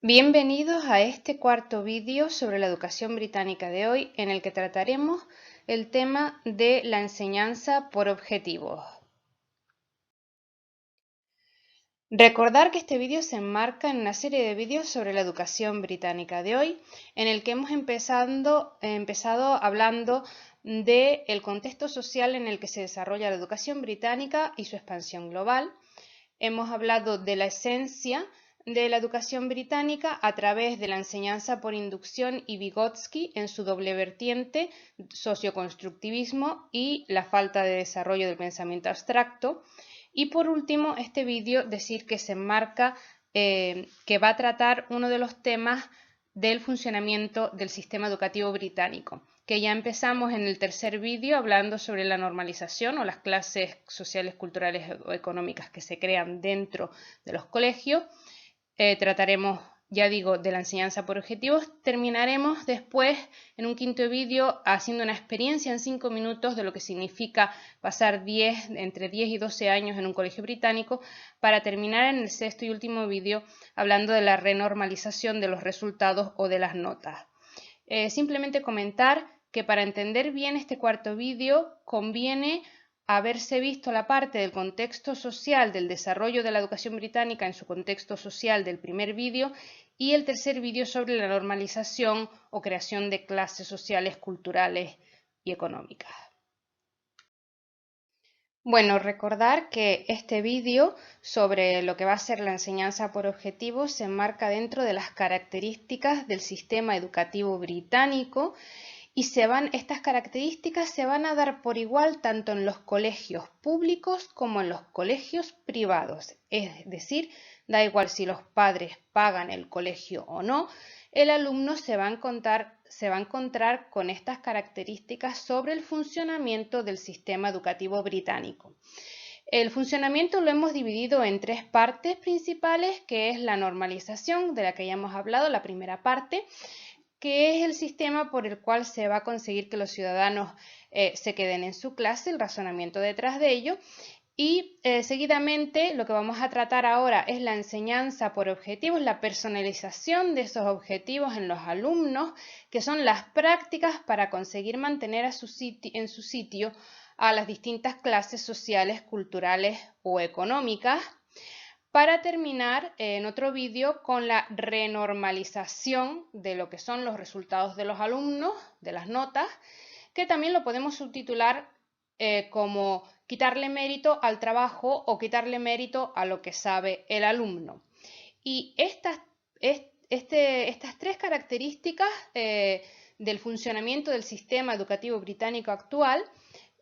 Bienvenidos a este cuarto vídeo sobre la educación británica de hoy, en el que trataremos el tema de la enseñanza por objetivos. Recordar que este vídeo se enmarca en una serie de vídeos sobre la educación británica de hoy, en el que hemos empezado hablando del contexto social en el que se desarrolla la educación británica y su expansión global. Hemos hablado de la esencia de la educación británica a través de la enseñanza por inducción y Vygotsky en su doble vertiente, socioconstructivismo y la falta de desarrollo del pensamiento abstracto. Y por último, este vídeo decir que se enmarca, que va a tratar uno de los temas del funcionamiento del sistema educativo británico, que ya empezamos en el tercer vídeo hablando sobre la normalización o las clases sociales, culturales o económicas que se crean dentro de los colegios. Trataremos, ya digo, de la enseñanza por objetivos. Terminaremos después en un quinto vídeo haciendo una experiencia en 5 minutos de lo que significa pasar entre 10 y 12 años en un colegio británico, para terminar en el sexto y último vídeo hablando de la renormalización de los resultados o de las notas. Simplemente comentar que para entender bien este cuarto vídeo conviene haberse visto la parte del contexto social del desarrollo de la educación británica en su contexto social del primer vídeo y el tercer vídeo sobre la normalización o creación de clases sociales, culturales y económicas. Bueno, recordar que este vídeo sobre lo que va a ser la enseñanza por objetivos se enmarca dentro de las características del sistema educativo británico y estas características se van a dar por igual tanto en los colegios públicos como en los colegios privados. Es decir, da igual si los padres pagan el colegio o no, el alumno se va a encontrar con estas características sobre el funcionamiento del sistema educativo británico. El funcionamiento lo hemos dividido en tres partes principales, que es la normalización, de la que ya hemos hablado, la primera parte, que es el sistema por el cual se va a conseguir que los ciudadanos se queden en su clase, el razonamiento detrás de ello. Y seguidamente lo que vamos a tratar ahora es la enseñanza por objetivos, la personalización de esos objetivos en los alumnos, que son las prácticas para conseguir mantener en su sitio a las distintas clases sociales, culturales o económicas, para terminar en otro vídeo con la renormalización de lo que son los resultados de los alumnos, de las notas, que también lo podemos subtitular como quitarle mérito al trabajo o quitarle mérito a lo que sabe el alumno. Y estas tres características del funcionamiento del sistema educativo británico actual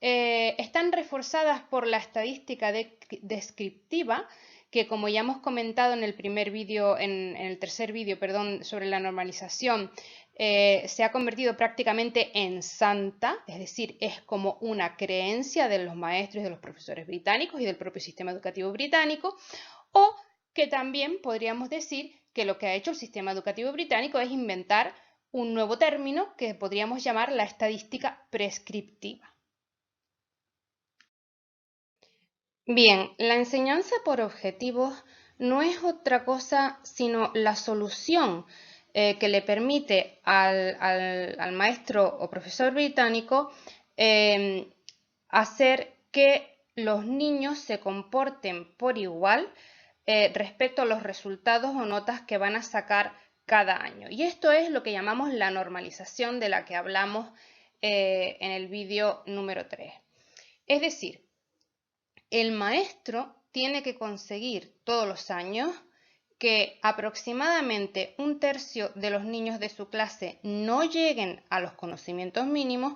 están reforzadas por la estadística descriptiva, que como ya hemos comentado en el tercer vídeo, sobre la normalización, se ha convertido prácticamente en santa, es decir, es como una creencia de los maestros y de los profesores británicos y del propio sistema educativo británico, o que también podríamos decir que lo que ha hecho el sistema educativo británico es inventar un nuevo término que podríamos llamar la estadística prescriptiva. Bien, la enseñanza por objetivos no es otra cosa sino la solución que le permite al maestro o profesor británico hacer que los niños se comporten por igual respecto a los resultados o notas que van a sacar cada año. Y esto es lo que llamamos la normalización, de la que hablamos en el vídeo número 3. Es decir, el maestro tiene que conseguir todos los años que aproximadamente un tercio de los niños de su clase no lleguen a los conocimientos mínimos,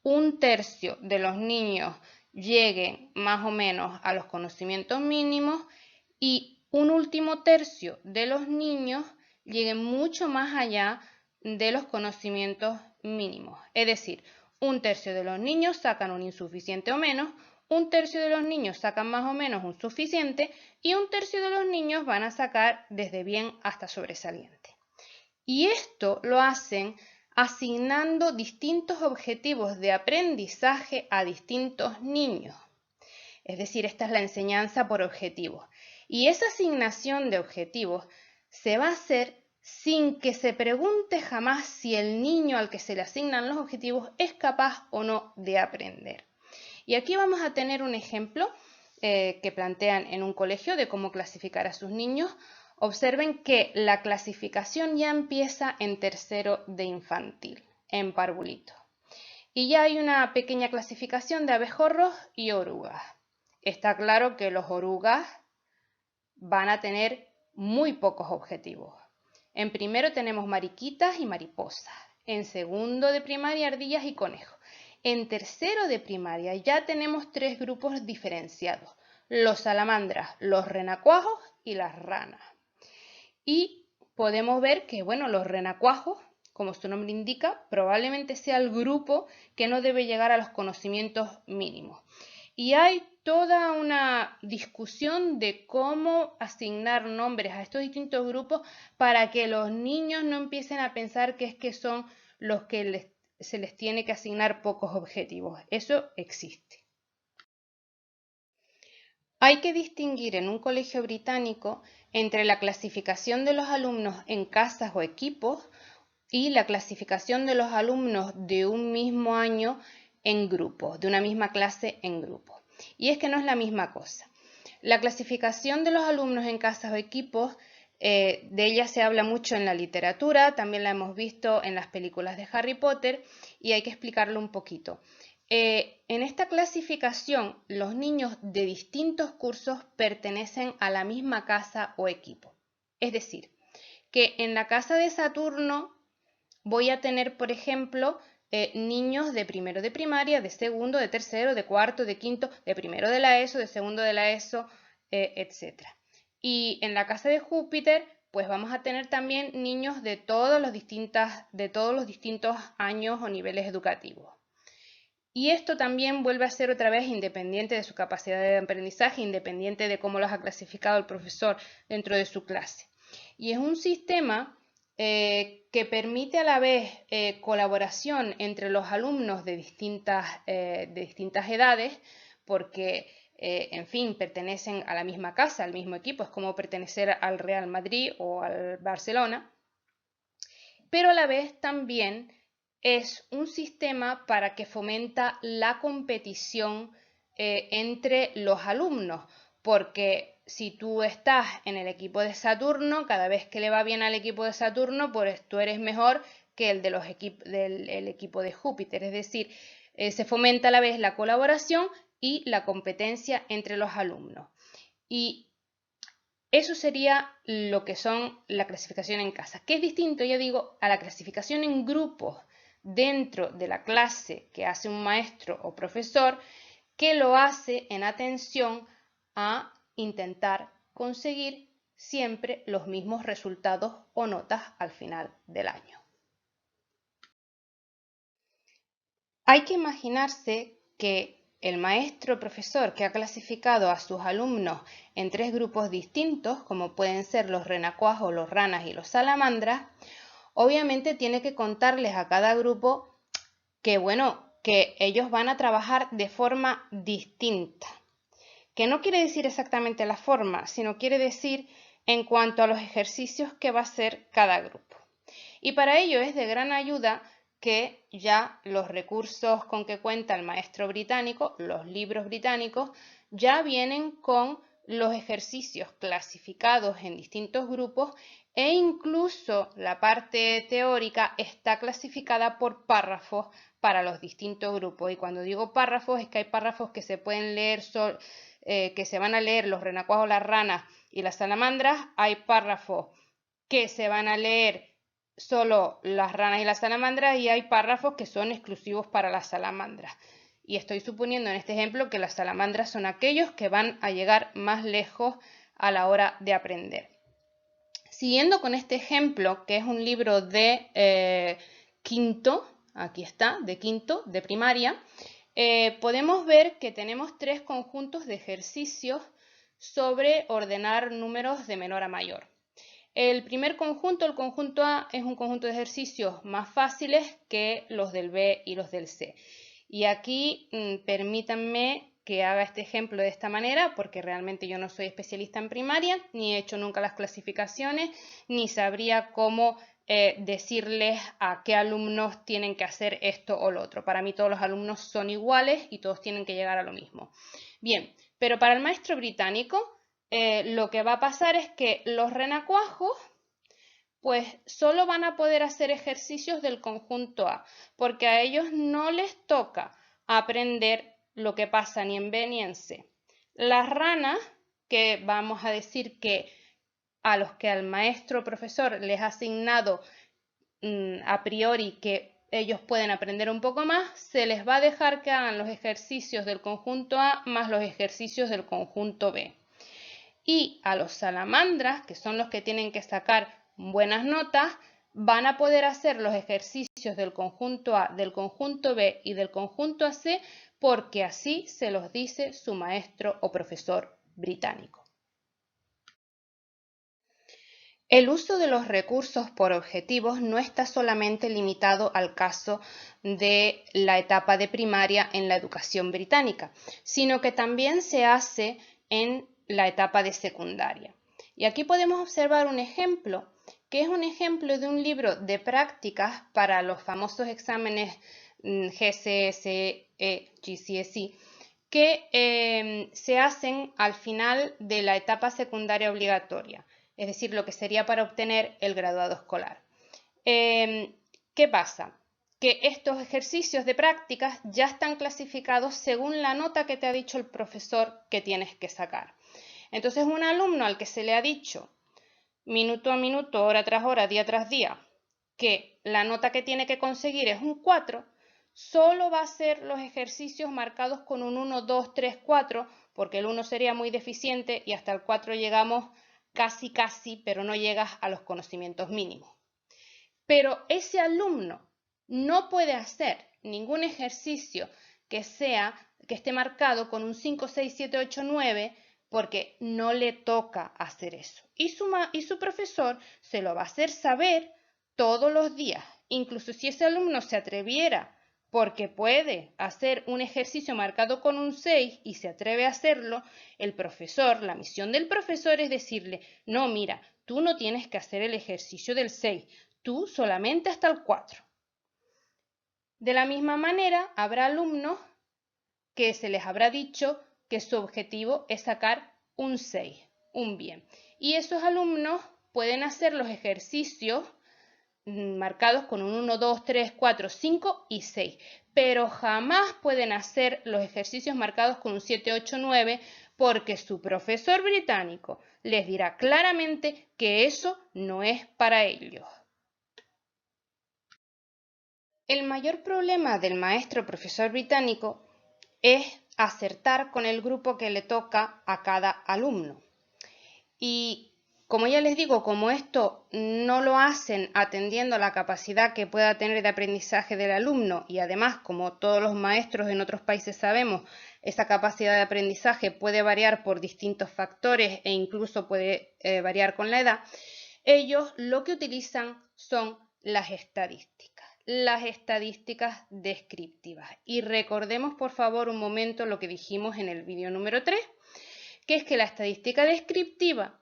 un tercio de los niños lleguen más o menos a los conocimientos mínimos y un último tercio de los niños lleguen mucho más allá de los conocimientos mínimos. Es decir, un tercio de los niños sacan un insuficiente o menos, un tercio de los niños sacan más o menos un suficiente y un tercio de los niños van a sacar desde bien hasta sobresaliente. Y esto lo hacen asignando distintos objetivos de aprendizaje a distintos niños. Es decir, esta es la enseñanza por objetivos. Y esa asignación de objetivos se va a hacer sin que se pregunte jamás si el niño al que se le asignan los objetivos es capaz o no de aprender. Y aquí vamos a tener un ejemplo que plantean en un colegio de cómo clasificar a sus niños. Observen que la clasificación ya empieza en tercero de infantil, en parvulito. Y ya hay una pequeña clasificación de abejorros y orugas. Está claro que los orugas van a tener muy pocos objetivos. En primero tenemos mariquitas y mariposas. En segundo de primaria, ardillas y conejos. En tercero de primaria ya tenemos 3 grupos diferenciados: los salamandras, los renacuajos y las ranas. Y podemos ver que, bueno, los renacuajos, como su nombre indica, probablemente sea el grupo que no debe llegar a los conocimientos mínimos. Y hay toda una discusión de cómo asignar nombres a estos distintos grupos para que los niños no empiecen a pensar que es que son los que se les tiene que asignar pocos objetivos. Eso existe. Hay que distinguir en un colegio británico entre la clasificación de los alumnos en casas o equipos y la clasificación de los alumnos de un mismo año en grupos, de una misma clase en grupos. Y es que no es la misma cosa. La clasificación de los alumnos en casas o equipos, de ella se habla mucho en la literatura, también la hemos visto en las películas de Harry Potter y hay que explicarlo un poquito. En esta clasificación, los niños de distintos cursos pertenecen a la misma casa o equipo. Es decir, que en la casa de Saturno voy a tener, por ejemplo, niños de primero de primaria, de segundo, de tercero, de cuarto, de quinto, de primero de la ESO, de segundo de la ESO, etc. Y en la casa de Júpiter, pues vamos a tener también niños de todos los distintos años o niveles educativos. Y esto también vuelve a ser otra vez independiente de su capacidad de aprendizaje, independiente de cómo los ha clasificado el profesor dentro de su clase. Y es un sistema que permite a la vez colaboración entre los alumnos de distintas edades, porque, en fin, pertenecen a la misma casa, al mismo equipo, es como pertenecer al Real Madrid o al Barcelona, pero a la vez también es un sistema para que fomenta la competición entre los alumnos, porque si tú estás en el equipo de Saturno, cada vez que le va bien al equipo de Saturno, pues tú eres mejor que el de del equipo de Júpiter. Es decir, se fomenta a la vez la colaboración y la competencia entre los alumnos. Y eso sería lo que son la clasificación en casa, que es distinto, ya digo, a la clasificación en grupos dentro de la clase que hace un maestro o profesor, que lo hace en atención a intentar conseguir siempre los mismos resultados o notas al final del año. Hay que imaginarse que el maestro o profesor que ha clasificado a sus alumnos en 3 grupos distintos, como pueden ser los renacuajos, los ranas y los salamandras, obviamente tiene que contarles a cada grupo que, bueno, que ellos van a trabajar de forma distinta. Que no quiere decir exactamente la forma, sino quiere decir en cuanto a los ejercicios que va a hacer cada grupo. Y para ello es de gran ayuda que ya los recursos con que cuenta el maestro británico, los libros británicos, ya vienen con los ejercicios clasificados en distintos grupos e incluso la parte teórica está clasificada por párrafos para los distintos grupos. Y cuando digo párrafos es que hay párrafos que se pueden leer, que se van a leer los renacuajos, las ranas y las salamandras. Hay párrafos que se van a leer solo las ranas y las salamandras y hay párrafos que son exclusivos para las salamandras. Y estoy suponiendo en este ejemplo que las salamandras son aquellos que van a llegar más lejos a la hora de aprender. Siguiendo con este ejemplo, que es un libro de quinto, aquí está, de quinto, de primaria, podemos ver que tenemos 3 conjuntos de ejercicios sobre ordenar números de menor a mayor. El primer conjunto, el conjunto A, es un conjunto de ejercicios más fáciles que los del B y los del C. Y aquí permítanme que haga este ejemplo de esta manera, porque realmente yo no soy especialista en primaria, ni he hecho nunca las clasificaciones, ni sabría cómo decirles a qué alumnos tienen que hacer esto o lo otro. Para mí todos los alumnos son iguales y todos tienen que llegar a lo mismo. Bien, pero para el maestro británico lo que va a pasar es que los renacuajos pues solo van a poder hacer ejercicios del conjunto A, porque a ellos no les toca aprender lo que pasa ni en B ni en C. Las ranas, que vamos a decir que a los que al maestro profesor les ha asignado a priori que ellos pueden aprender un poco más, se les va a dejar que hagan los ejercicios del conjunto A más los ejercicios del conjunto B. Y a los salamandras, que son los que tienen que sacar buenas notas, van a poder hacer los ejercicios del conjunto A, del conjunto B y del conjunto AC porque así se los dice su maestro o profesor británico. El uso de los recursos por objetivos no está solamente limitado al caso de la etapa de primaria en la educación británica, sino que también se hace en la etapa de secundaria. Y aquí podemos observar un ejemplo, que es un ejemplo de un libro de prácticas para los famosos exámenes GCSE, GCSE, que se hacen al final de la etapa secundaria obligatoria, es decir, lo que sería para obtener el graduado escolar. ¿Qué pasa? Que estos ejercicios de prácticas ya están clasificados según la nota que te ha dicho el profesor que tienes que sacar. Entonces, un alumno al que se le ha dicho minuto a minuto, hora tras hora, día tras día, que la nota que tiene que conseguir es un 4, solo va a hacer los ejercicios marcados con un 1, 2, 3, 4, porque el 1 sería muy deficiente y hasta el 4 llegamos casi, pero no llegas a los conocimientos mínimos. Pero ese alumno no puede hacer ningún ejercicio que esté marcado con un 5, 6, 7, 8, 9, porque no le toca hacer eso. Y su profesor se lo va a hacer saber todos los días. Incluso si ese alumno se atreviera, porque puede hacer un ejercicio marcado con un 6 y se atreve a hacerlo, el profesor, la misión del profesor es decirle, no, mira, tú no tienes que hacer el ejercicio del 6, tú solamente hasta el 4. De la misma manera, habrá alumnos que se les habrá dicho que su objetivo es sacar un 6, un bien. Y esos alumnos pueden hacer los ejercicios marcados con un 1, 2, 3, 4, 5 y 6, pero jamás pueden hacer los ejercicios marcados con un 7, 8, 9, porque su profesor británico les dirá claramente que eso no es para ellos. El mayor problema del maestro profesor británico es acertar con el grupo que le toca a cada alumno. Y como ya les digo, como esto no lo hacen atendiendo a la capacidad que pueda tener de aprendizaje del alumno y además, como todos los maestros en otros países sabemos, esa capacidad de aprendizaje puede variar por distintos factores e incluso puede variar con la edad, ellos lo que utilizan son las estadísticas descriptivas. Y recordemos por favor un momento lo que dijimos en el vídeo número 3, que es que la estadística descriptiva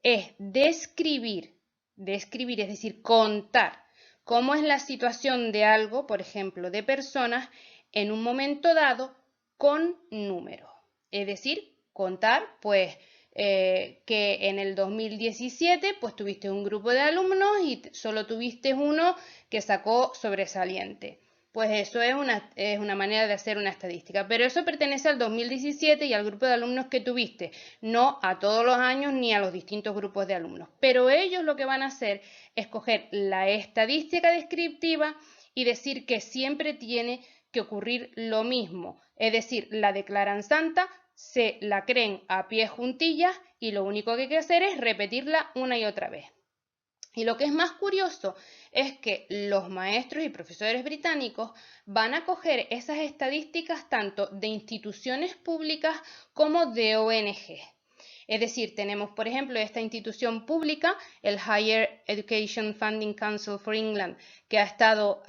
es describir, es decir, contar cómo es la situación de algo, por ejemplo, de personas, en un momento dado con números. Es decir, contar, pues, que en el 2017 pues tuviste un grupo de alumnos y solo tuviste uno que sacó sobresaliente. Pues eso es una manera de hacer una estadística, pero eso pertenece al 2017 y al grupo de alumnos que tuviste, no a todos los años ni a los distintos grupos de alumnos. Pero ellos lo que van a hacer es coger la estadística descriptiva y decir que siempre tiene que ocurrir lo mismo, es decir, la declaran santa, se la creen a pie juntillas y lo único que hay que hacer es repetirla una y otra vez. Y lo que es más curioso es que los maestros y profesores británicos van a coger esas estadísticas tanto de instituciones públicas como de ONG. Es decir, tenemos, por ejemplo, esta institución pública, el Higher Education Funding Council for England, que ha estado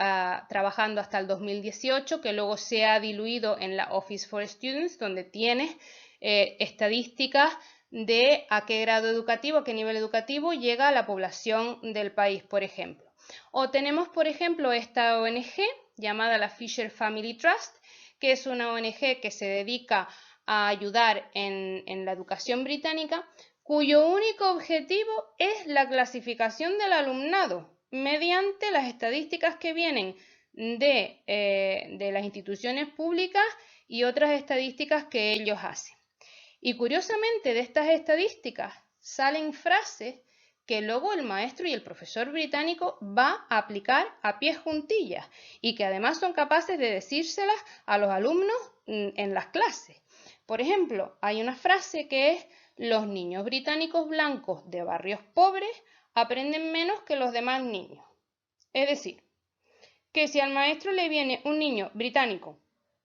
trabajando hasta el 2018, que luego se ha diluido en la Office for Students, donde tienes estadísticas de a qué grado educativo, a qué nivel educativo llega la población del país, por ejemplo. O tenemos, por ejemplo, esta ONG llamada la Fisher Family Trust, que es una ONG que se dedica a ayudar en la educación británica, cuyo único objetivo es la clasificación del alumnado mediante las estadísticas que vienen de las instituciones públicas y otras estadísticas que ellos hacen. Y curiosamente de estas estadísticas salen frases que luego el maestro y el profesor británico va a aplicar a pies juntillas y que además son capaces de decírselas a los alumnos en las clases. Por ejemplo, hay una frase que es: los niños británicos blancos de barrios pobres aprenden menos que los demás niños. Es decir, que si al maestro le viene un niño británico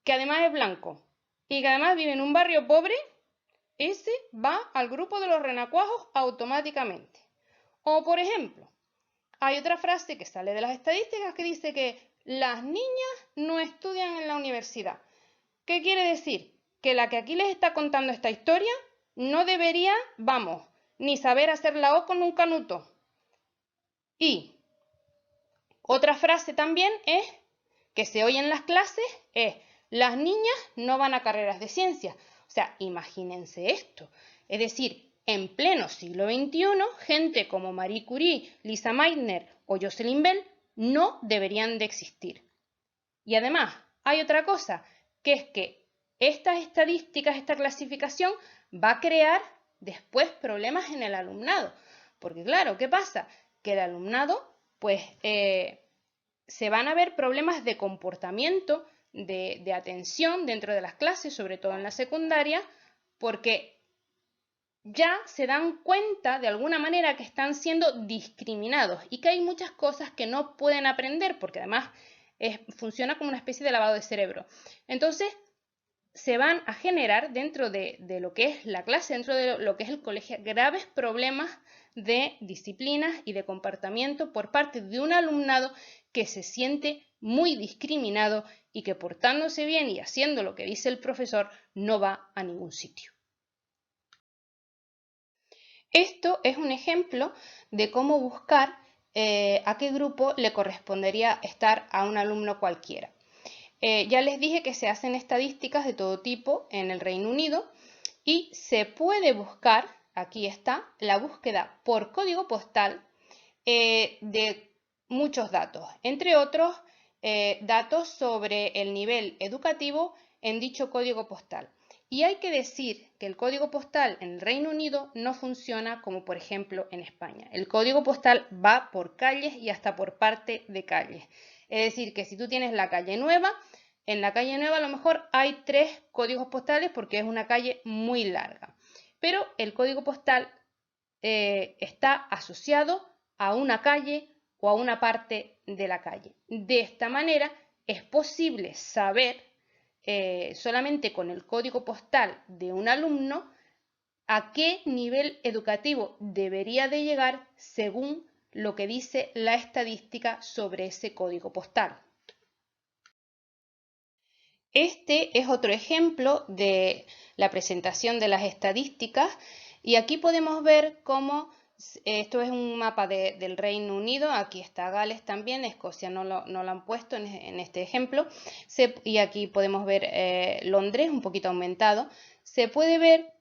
que además es blanco y que además vive en un barrio pobre, ese va al grupo de los renacuajos automáticamente. O, por ejemplo, hay otra frase que sale de las estadísticas que dice que las niñas no estudian en la universidad. ¿Qué quiere decir? Que la que aquí les está contando esta historia no debería, vamos, ni saber hacer la O con un canuto. Y otra frase también es, que se oye en las clases, es: las niñas no van a carreras de ciencias. O sea, imagínense esto. Es decir, en pleno siglo XXI, gente como Marie Curie, Lisa Meitner o Jocelyn Bell no deberían de existir. Y además, hay otra cosa, que es que estas estadísticas, esta clasificación, va a crear después problemas en el alumnado. Porque claro, ¿qué pasa? Que el alumnado, pues, se van a ver problemas de comportamiento, de atención dentro de las clases, sobre todo en la secundaria, porque ya se dan cuenta de alguna manera que están siendo discriminados y que hay muchas cosas que no pueden aprender, porque además funciona como una especie de lavado de cerebro. Entonces, se van a generar dentro de lo que es la clase, dentro de lo que es el colegio, graves problemas de disciplinas y de comportamiento por parte de un alumnado que se siente muy discriminado y que, portándose bien y haciendo lo que dice el profesor, no va a ningún sitio. Esto es un ejemplo de cómo buscar a qué grupo le correspondería estar a un alumno cualquiera. Ya les dije que se hacen estadísticas de todo tipo en el Reino Unido y se puede buscar, aquí está, la búsqueda por código postal de muchos datos, entre otros datos sobre el nivel educativo en dicho código postal. Y hay que decir que el código postal en el Reino Unido no funciona como, por ejemplo, en España. El código postal va por calles y hasta por parte de calles. Es decir, que si tú tienes la calle Nueva, en la calle Nueva a lo mejor hay 3 códigos postales porque es una calle muy larga. Pero el código postal está asociado a una calle o a una parte de la calle. De esta manera es posible saber solamente con el código postal de un alumno a qué nivel educativo debería de llegar según lo que dice la estadística sobre ese código postal. Este es otro ejemplo de la presentación de las estadísticas y aquí podemos ver cómo esto es un mapa del Reino Unido. Aquí está Gales también, Escocia no lo han puesto en este ejemplo, y aquí podemos ver Londres un poquito aumentado. Se puede ver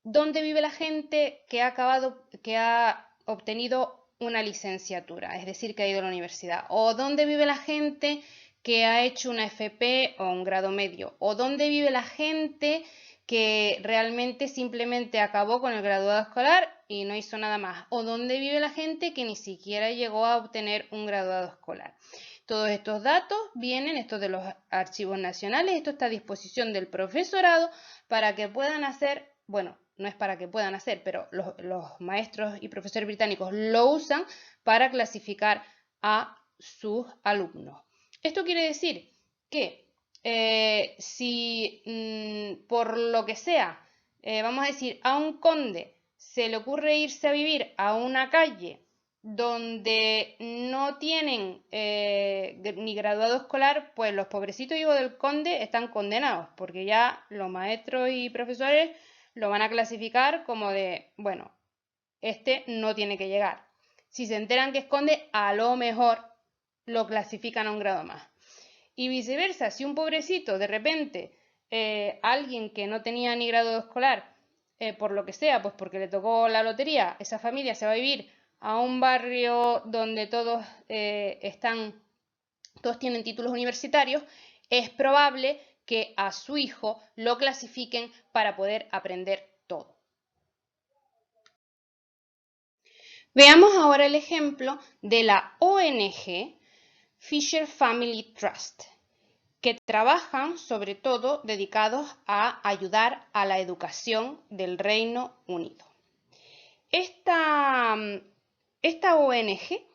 dónde vive la gente que ha obtenido una licenciatura, es decir, que ha ido a la universidad, o dónde vive la gente que ha hecho una FP o un grado medio, o dónde vive la gente que realmente simplemente acabó con el graduado escolar y no hizo nada más, o dónde vive la gente que ni siquiera llegó a obtener un graduado escolar. Todos estos datos vienen, estos de los archivos nacionales, esto está a disposición del profesorado para que puedan hacer, bueno, no es para que puedan hacer, pero los maestros y profesores británicos lo usan para clasificar a sus alumnos. Esto quiere decir que si por lo que sea vamos a decir, a un conde se le ocurre irse a vivir a una calle donde no tienen ni graduado escolar, pues los pobrecitos hijos del conde están condenados, porque ya los maestros y profesores lo van a clasificar como de, bueno, este no tiene que llegar. Si se enteran que es conde, a lo mejor lo clasifican a un grado más. Y viceversa, si un pobrecito de repente, alguien que no tenía ni grado escolar, por lo que sea, pues porque le tocó la lotería, esa familia se va a vivir a un barrio donde todos todos tienen títulos universitarios, es probable que a su hijo lo clasifiquen para poder aprender todo. Veamos ahora el ejemplo de la ONG Fisher Family Trust, que trabajan sobre todo dedicados a ayudar a la educación del Reino Unido. Esta ONG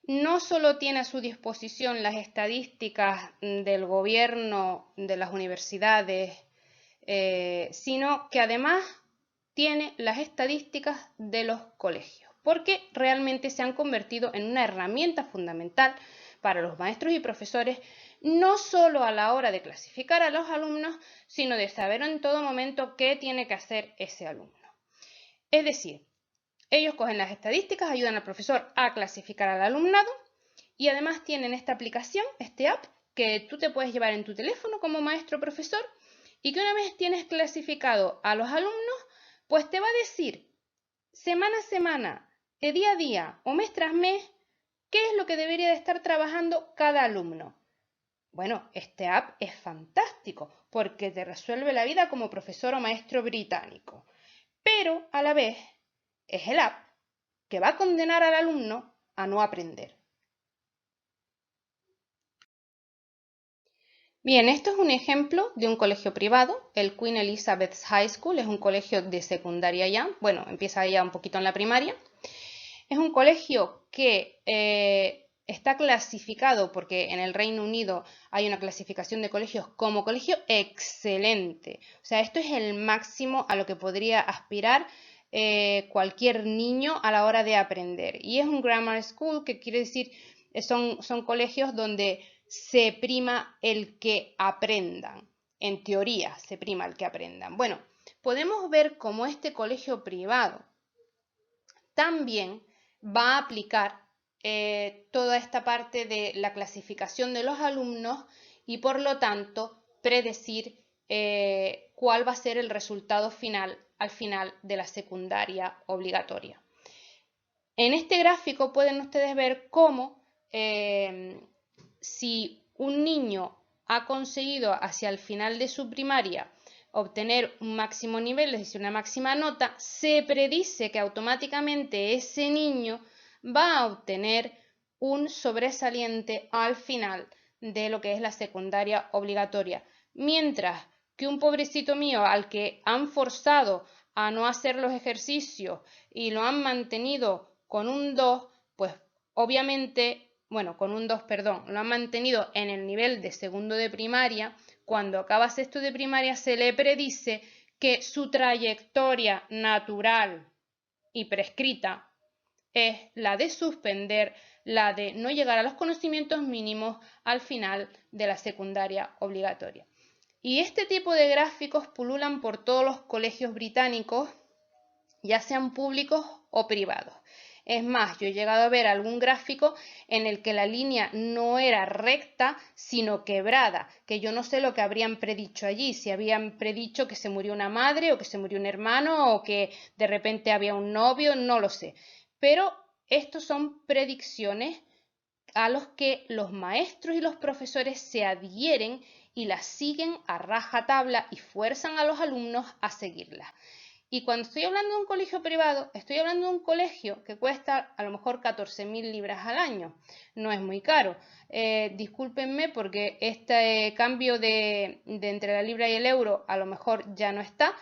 no solo tiene a su disposición las estadísticas del gobierno, de las universidades, sino que además tiene las estadísticas de los colegios, porque realmente se han convertido en una herramienta fundamental para los maestros y profesores, no solo a la hora de clasificar a los alumnos, sino de saber en todo momento qué tiene que hacer ese alumno. Es decir, ellos cogen las estadísticas, ayudan al profesor a clasificar al alumnado y además tienen esta aplicación, este app, que tú te puedes llevar en tu teléfono como maestro o profesor y que una vez tienes clasificado a los alumnos, pues te va a decir semana a semana, día a día o mes tras mes, qué es lo que debería de estar trabajando cada alumno. Bueno, este app es fantástico porque te resuelve la vida como profesor o maestro británico, pero a la vez es el app que va a condenar al alumno a no aprender. Bien, esto es un ejemplo de un colegio privado, el Queen Elizabeth's High School, es un colegio de secundaria ya, bueno, empieza ya un poquito en la primaria. Es un colegio que está clasificado, porque en el Reino Unido hay una clasificación de colegios como colegio excelente. O sea, esto es el máximo a lo que podría aspirar cualquier niño a la hora de aprender. Y es un grammar school, que quiere decir, son colegios donde se prima el que aprendan. En teoría, se prima el que aprendan. Bueno, podemos ver cómo este colegio privado también va a aplicar toda esta parte de la clasificación de los alumnos y por lo tanto predecir cuál va a ser el resultado final al final de la secundaria obligatoria. En este gráfico pueden ustedes ver cómo si un niño ha conseguido hacia el final de su primaria obtener un máximo nivel, es decir, una máxima nota, se predice que automáticamente ese niño va a obtener un sobresaliente al final de lo que es la secundaria obligatoria. Mientras que un pobrecito mío al que han forzado a no hacer los ejercicios y lo han mantenido con un 2, pues obviamente, bueno, con un 2, perdón, lo han mantenido en el nivel de segundo de primaria. Cuando acaba sexto de primaria se le predice que su trayectoria natural y prescrita es la de suspender, la de no llegar a los conocimientos mínimos al final de la secundaria obligatoria. Y este tipo de gráficos pululan por todos los colegios británicos, ya sean públicos o privados. Es más, yo he llegado a ver algún gráfico en el que la línea no era recta, sino quebrada, que yo no sé lo que habrían predicho allí, si habían predicho que se murió una madre o que se murió un hermano o que de repente había un novio, no lo sé. Pero estos son predicciones a los que los maestros y los profesores se adhieren y las siguen a rajatabla y fuerzan a los alumnos a seguirlas. Y cuando estoy hablando de un colegio privado, estoy hablando de un colegio que cuesta a lo mejor 14.000 libras al año. No es muy caro. Discúlpenme porque este cambio de entre la libra y el euro a lo mejor ya no está,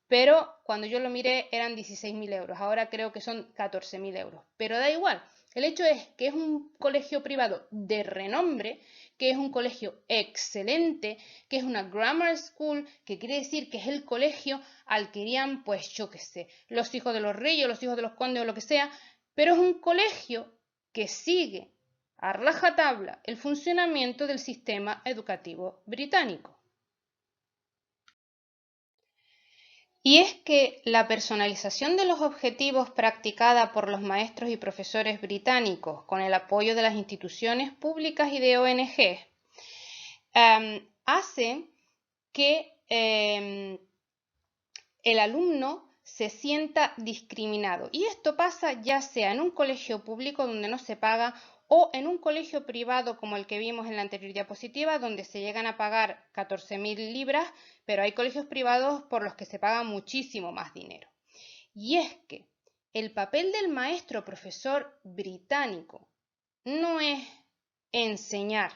pero cuando yo lo miré eran 16.000 euros, ahora creo que son 14.000 euros, pero da igual. El hecho es que es un colegio privado de renombre, que es un colegio excelente, que es una grammar school, que quiere decir que es el colegio al que irían, pues yo qué sé, los hijos de los reyes, los hijos de los condes o lo que sea, pero es un colegio que sigue a rajatabla el funcionamiento del sistema educativo británico. Y es que la personalización de los objetivos practicada por los maestros y profesores británicos con el apoyo de las instituciones públicas y de ONG hace que el alumno se sienta discriminado. Y esto pasa ya sea en un colegio público donde no se paga o en un colegio privado como el que vimos en la anterior diapositiva, donde se llegan a pagar 14.000 libras, pero hay colegios privados por los que se paga muchísimo más dinero. Y es que el papel del maestro profesor británico no es enseñar.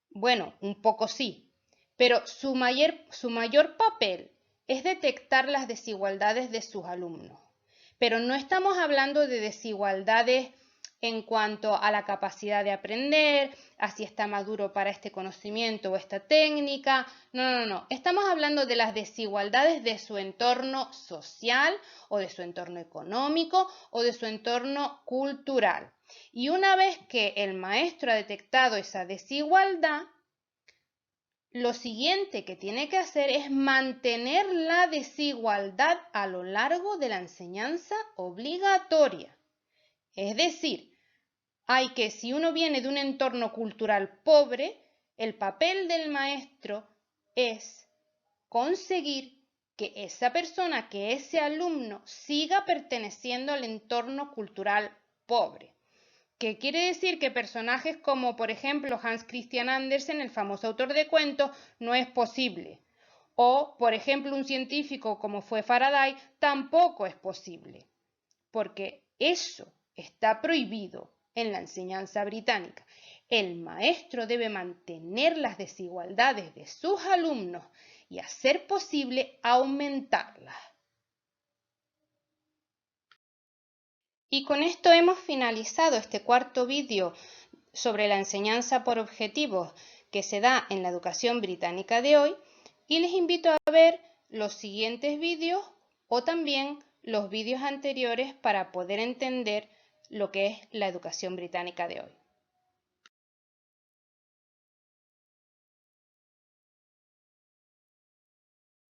Bueno, un poco sí, pero su mayor papel es detectar las desigualdades de sus alumnos. Pero no estamos hablando de desigualdades en cuanto a la capacidad de aprender, a si está maduro para este conocimiento o esta técnica. No. Estamos hablando de las desigualdades de su entorno social o de su entorno económico o de su entorno cultural. Y una vez que el maestro ha detectado esa desigualdad, lo siguiente que tiene que hacer es mantener la desigualdad a lo largo de la enseñanza obligatoria. Es decir, si uno viene de un entorno cultural pobre, el papel del maestro es conseguir que esa persona, que ese alumno, siga perteneciendo al entorno cultural pobre. ¿Qué quiere decir? Que personajes como, por ejemplo, Hans Christian Andersen, el famoso autor de cuentos, no es posible. O, por ejemplo, un científico como fue Faraday, tampoco es posible. Porque eso está prohibido en la enseñanza británica. El maestro debe mantener las desigualdades de sus alumnos y, a ser posible, aumentarlas. Y con esto hemos finalizado este cuarto vídeo sobre la enseñanza por objetivos que se da en la educación británica de hoy, y les invito a ver los siguientes vídeos o también los vídeos anteriores para poder entender lo que es la educación británica de hoy.